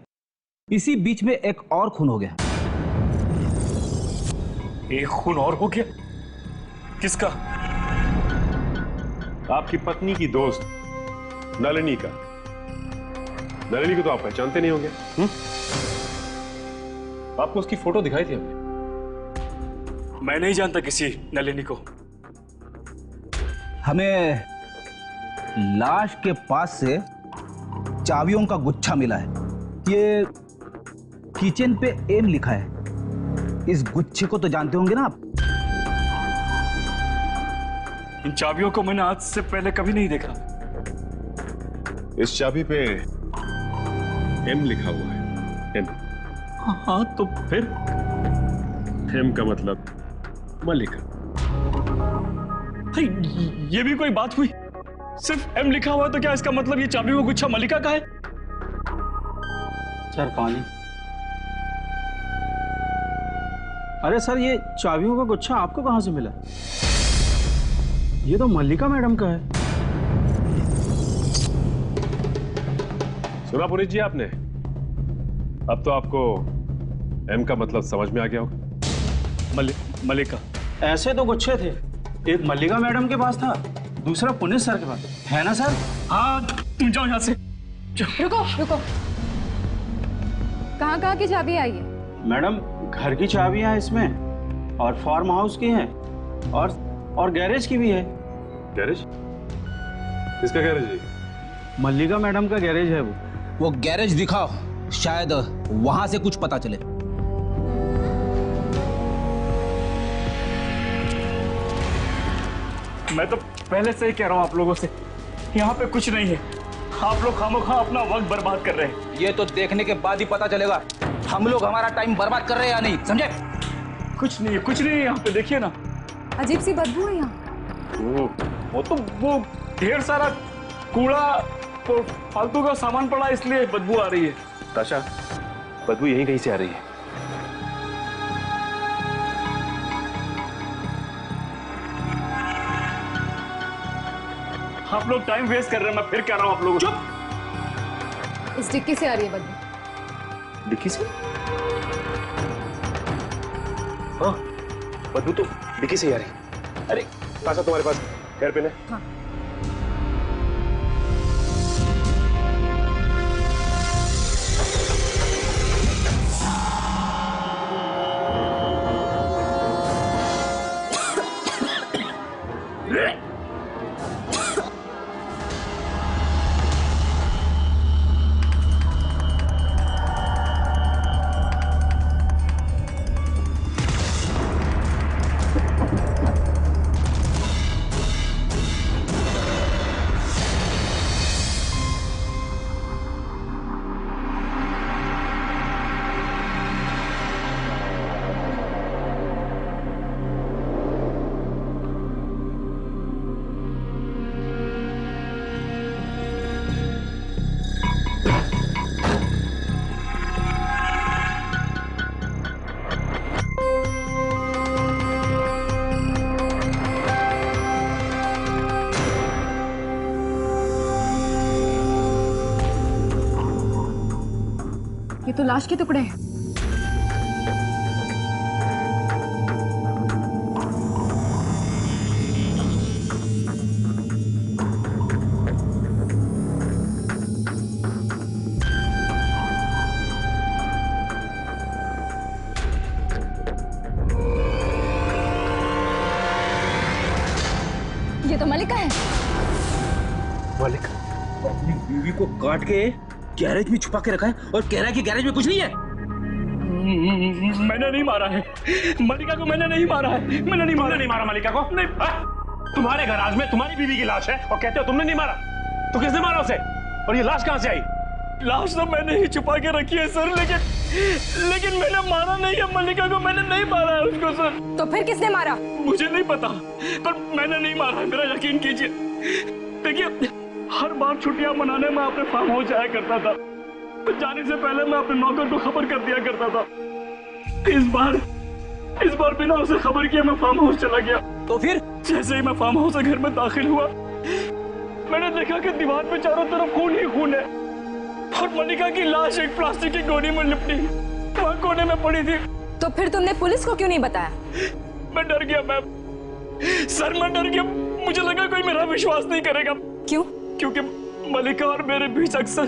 इसी बीच में एक और खून हो गया। एक खून और हो गया? किसका? आपकी पत्नी की दोस्त नलिनी का। नलिनी को तो आप पहचानते नहीं होंगे। आपको उसकी फोटो दिखाई थी हमने। मैं नहीं जानता किसी नलिनी को। हमें लाश के पास से चाबियों का गुच्छा मिला है। ये किचन पे एम लिखा है। इस गुच्छे को तो जानते होंगे ना आप? इन चाबियों को मैंने आज से पहले कभी नहीं देखा। इस चाबी पे एम लिखा हुआ है। एम। हाँ, तो फिर एम का मतलब मलिका। ये भी कोई बात हुई? सिर्फ एम लिखा हुआ है तो क्या इसका मतलब ये चाबियों का गुच्छा मलिका का है? सर पानी। अरे सर, ये चाबियों का गुच्छा आपको कहां से मिला? ये तो मल्लिका मैडम का है। सुना पुनीत जी आपने? अब तो आपको एम का मतलब समझ में आ गया होगा। मल्लिका। ऐसे तो गुच्छे थे, एक मल्लिका मैडम के पास था, दूसरा पुनीत सर के पास, है ना सर? हाँ, तुम जाओ यहाँ से। रुको रुको, कहाँ की चाबी आई है? मैडम, घर की चाबियां इसमें, और फार्म हाउस की हैं, और गैरेज की भी है। गैरेज? किसका गैरेज है? मल्लिका मैडम का गैरेज है वो गैरेज दिखाओ, शायद वहां से कुछ पता चले। मैं तो पहले से ही कह रहा हूं आप लोगों से, यहाँ पे कुछ नहीं है। आप लोग खामोखा अपना वक्त बर्बाद कर रहे हैं। ये तो देखने के बाद ही पता चलेगा हम लोग हमारा टाइम बर्बाद कर रहे हैं या नहीं, समझे? कुछ नहीं है यहाँ पे, देखिए ना। अजीब सी बदबू है यहाँ। वो ढेर सारा कूड़ा तो फालतू का सामान पड़ा, इसलिए बदबू आ रही है। ताशा, बदबू यहीं कहीं से आ रही है। आप लोग टाइम वेस्ट कर रहे हैं, मैं फिर कह रहा हूं आप लोग। चुप! इस डिक्की से आ रही है बदबू। डिक्की से? हाँ, बदबू तो डिक्की से ही आ रही है। अरे ताशा, तुम्हारे पास हेयर पिन है? हाँ। ये तो लाश के टुकड़े हैं। ये तो मलिका है। मलिका अपनी बीवी को काट के गैरेज में छुपा के रखा है और कह रहा है कि गैरेज में कुछ नहीं है। मैंने नहीं मारा है मलिका को, मैंने नहीं मारा है, मैंने नहीं मारा। नहीं मारा मलिका को? नहीं। तुम्हारे गैराज में तुम्हारी बीवी की लाश है और कहते हो तुमने नहीं मारा? तो किसने मारा उसे? और ये लाश कहां से आई? लाश तो मैंने ही छुपा के रखी है सर, लेकिन मैंने मारा नहीं है मलिका को, मैंने नहीं मारा है उसको सर। तो फिर किसने मारा? मुझे नहीं पता, पर मैंने नहीं मारा है, मेरा यकीन कीजिए। देखिए, हर बार छुट्टियां मनाने में अपने फार्म हाउस जाया करता था, तो जाने से पहले मैं अपने नौकर को खबर कर दिया करता था। इस बार बिना उसे खबर किए मैं फार्म हाउस चला गया। तो फिर जैसे ही मैं फार्म हाउस से घर में दाखिल हुआ, मैंने देखा कि दीवार पे चारों तरफ खून ही खून है और मलिका की लाश एक प्लास्टिक की गोनी में लिपटी वहां कोने में पड़ी थी। तो फिर तुमने पुलिस को क्यों नहीं बताया? मैं डर गया मैम, सर मैं डर गया। मुझे लगा कोई मेरा विश्वास नहीं करेगा। क्यों? क्योंकि मलिका और मेरे बीच अक्सर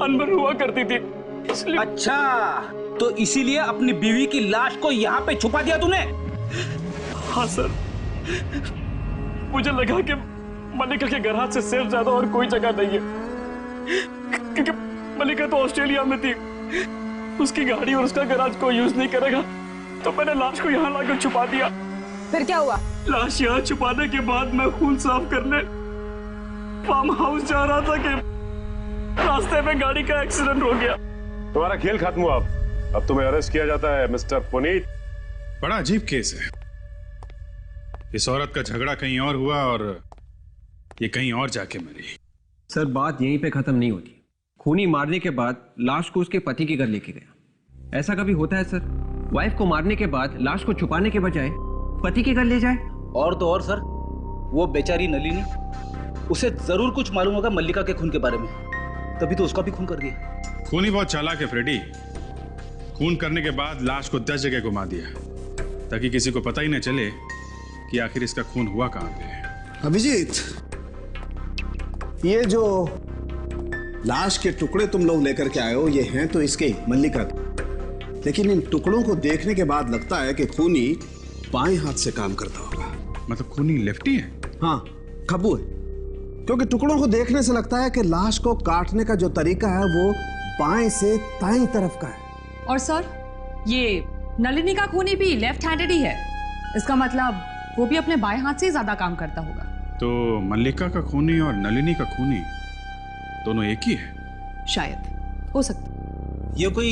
अनबन हुआ करती थी, इसलिए। अच्छा, तो इसीलिए अपनी बीवी की लाश को यहाँ पे छुपा दिया तूने? हाँ सर, मुझे लगा कि मलिका के गैराज से सेफ ज्यादा और कोई जगह नहीं है, क्योंकि मलिका तो ऑस्ट्रेलिया में थी, उसकी गाड़ी और उसका गैराज कोई यूज नहीं करेगा, तो मैंने लाश को यहाँ लाकर छुपा दिया। फिर क्या हुआ? लाश यहाँ छुपाने के बाद मैं खून साफ करने फार्म हाउस जा रहा था कि रास्ते में गाड़ी का एक्सीडेंट हो गया। तुम्हारा खेल खत्म हुआ, अब तुम्हें अरेस्ट किया जाता है मिस्टर पुनीत। बड़ा अजीब केस है। इस औरत का झगड़ा कहीं और हुआ और ये कहीं और जाके मरी। सर बात यहीं पे खत्म नहीं होती। खूनी मारने के बाद लाश को उसके पति के घर लेके गया। ऐसा कभी होता है सर? वाइफ को मारने के बाद लाश को छुपाने के बजाय पति के घर ले जाए। और तो और सर, वो बेचारी नलिनी, उसे जरूर कुछ मालूम होगा मल्लिका के खून के बारे में, तभी तो उसका भी खून कर दिया। खूनी बहुत चालाक है फ्रेडी। खून करने के बाद लाश को 10 जगह घुमा दिया ताकि किसी को पता ही न चले कि आखिर इसका खून हुआ कहां पे। अभिजीत, ये जो लाश के टुकड़े तुम लोग लेकर के आए हो, ये हैं तो इसके मल्लिका के, लेकिन इन टुकड़ों को देखने के बाद लगता है कि खूनी बाएं हाथ से काम करता होगा। मतलब खूनी लेफ्टी है? हाँ, खब्बू है, क्योंकि टुकड़ों को देखने से लगता है कि लाश को काटने का जो तरीका है वो बाएं से दाईं तरफ का है। और सर, ये नलिनी का खूनी भी लेफ्ट हैंडेड ही है, इसका मतलब वो भी अपने बाएं हाथ से ही ज्यादा काम करता होगा। तो मल्लिका का खूनी और नलिनी का खूनी दोनों एक ही है? शायद, हो सकता। ये कोई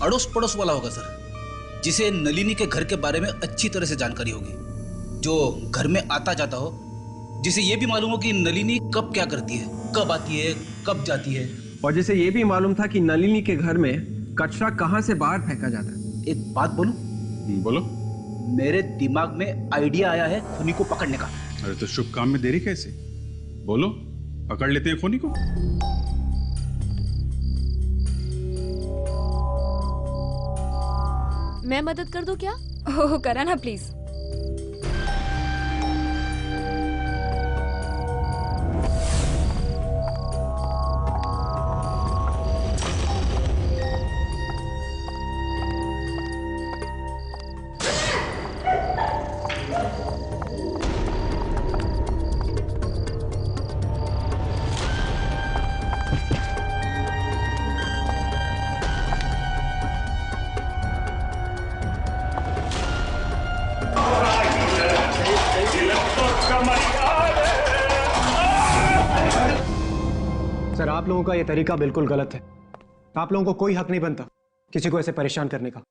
अड़ोस पड़ोस वाला होगा सर, जिसे नलिनी के घर के बारे में अच्छी तरह से जानकारी होगी, जो घर में आता जाता हो, जिसे ये भी मालूम हो कि नलिनी कब क्या करती है, कब आती है, कब जाती है, और जिसे ये भी मालूम था कि नलिनी के घर में कचरा कहां से बाहर फेंका जाता है। एक बात बोलूं? बोलो। मेरे दिमाग में आइडिया आया है खूनी को पकड़ने का। अरे तो शुभ काम में देरी कैसे? बोलो, पकड़ लेते हैं खूनी को। मैं मदद कर दूं क्या? ओह करा ना प्लीज। सर, आप लोगों का ये तरीका बिल्कुल गलत है। आप लोगों को कोई हक नहीं बनता किसी को ऐसे परेशान करने का।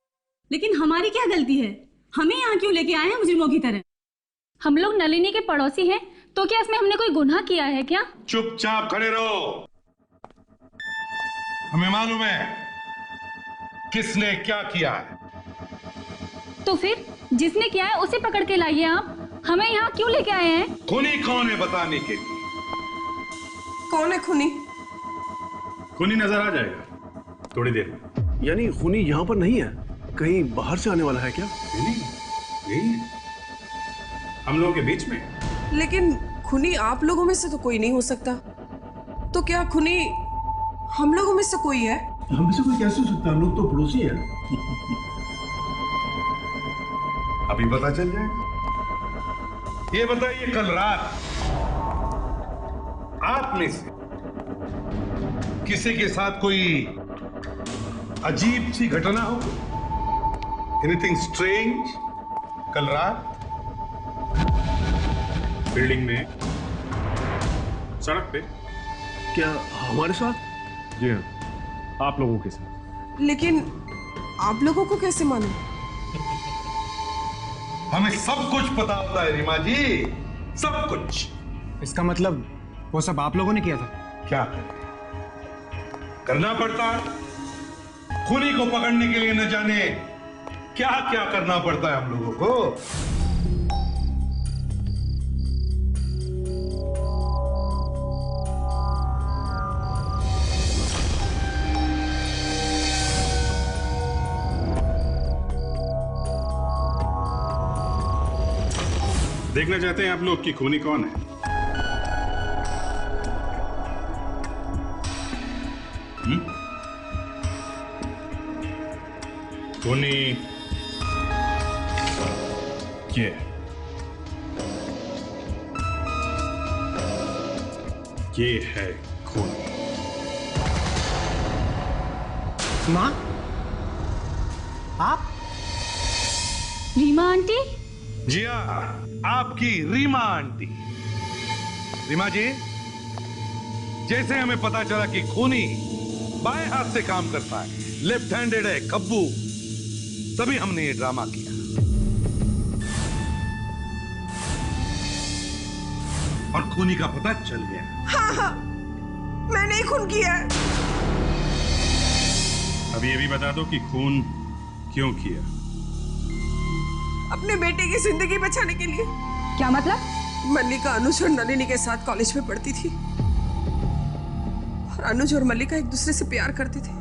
लेकिन हमारी क्या गलती है? हमें यहाँ क्यों लेके आए हैं मुजरिमों की तरह? हम लोग नलिनी के पड़ोसी हैं, तो क्या इसमें हमने कोई गुनाह किया है क्या? चुपचाप खड़े रहो। हमें मालूम है किसने क्या किया है। तो फिर जिसने किया है उसे पकड़ के लाइए। आप हमें यहाँ क्यों लेके आए हैं? खूनी कौन है बताने के लिए। कौन है खूनी? खूनी नजर आ जाएगा थोड़ी देर में। यानी खूनी यहाँ पर नहीं है, कहीं बाहर से आने वाला है क्या? नहीं, यही है हम लोगों के बीच में। लेकिन खूनी आप लोगों में से तो कोई नहीं हो सकता। तो क्या खूनी हम लोगों में से कोई है? हम में से कोई कैसे हो सकता है? हम लोग तो पड़ोसी हैं। अभी पता चल जाएगा। ये बताइए, कल रात आप में से किसी के साथ कोई अजीब सी घटना हो? Anything strange? कल रात बिल्डिंग में, सड़क पे। क्या हमारे साथ? जी हाँ, आप लोगों के साथ। लेकिन आप लोगों को कैसे मालूम? हमें सब कुछ पता होता है रीमा जी, सब कुछ। इसका मतलब वो सब आप लोगों ने किया था? क्या करना पड़ता है? खूनी को पकड़ने के लिए न जाने क्या क्या करना पड़ता है हम लोगों को। देखना चाहते हैं आप लोग कि खूनी कौन है? खूनी ये है खूनी। माँ, आप? रीमा आंटी? जी हाँ, आपकी रीमा आंटी। रीमा जी, जैसे हमें पता चला कि खूनी बाएं हाथ से काम करता है, लेफ्ट हैंडेड है, कब्बू, तभी हमने ये ड्रामा किया। और खूनी का पता चल गया। हाँ हाँ, मैंने ही खून किया है। अब ये भी बता दो कि खून क्यों किया? अपने बेटे की जिंदगी बचाने के लिए। क्या मतलब? मल्लिका अनुज और नलिनी के साथ कॉलेज में पढ़ती थी और अनुज और मल्लिका एक दूसरे से प्यार करते थे।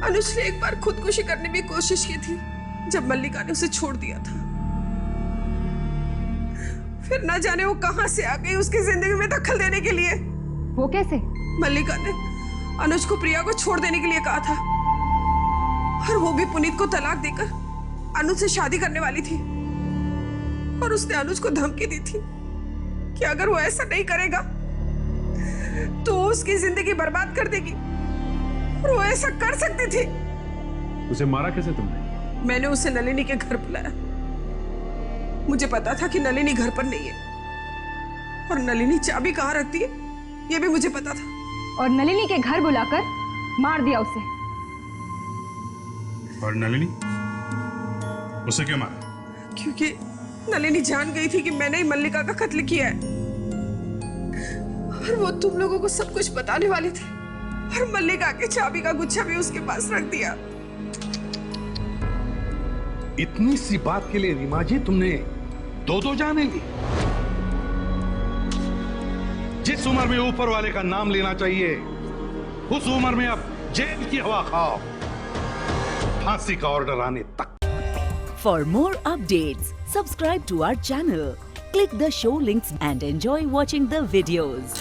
अनुज ने एक बार खुदकुशी करने की कोशिश की थी जब मल्लिका ने उसे छोड़ दिया था। फिर न जाने वो कहां से आ गई उसकी जिंदगी में दखल देने के लिए। वो कैसे? मल्लिका ने अनुज को प्रिया को छोड़ देने के लिए कहा था और वो भी पुनीत को तलाक देकर अनुज से शादी करने वाली थी। और उसने अनुज को धमकी दी थी कि अगर वो ऐसा नहीं करेगा तो वो उसकी जिंदगी बर्बाद कर देगी। और वो ऐसा कर सकती थी। उसे मारा कैसे तुमने? मैंने उसे नलिनी के घर बुलाया। मुझे पता था कि नलिनी घर पर नहीं है और नलिनी चाबी कहाँ रखती है ये भी मुझे पता था। और नलिनी के घर बुलाकर मार दिया उसे। और नलिनी, उसे क्यों मारा? क्योंकि नलिनी जान गई थी कि मैंने ही मल्लिका का कत्ल किया है और वो तुम लोगों को सब कुछ बताने वाली थी और मल्लिका के चाबी का गुच्छा भी उसके पास रख दिया। इतनी सी बात के लिए रीमा जी तुमने दो जाने ली? जिस उम्र में ऊपर वाले का नाम लेना चाहिए उस उम्र में अब जेल की हवा खाओ, फांसी का ऑर्डर आने तक। For more updates, subscribe to our channel, click the show links and enjoy watching the videos.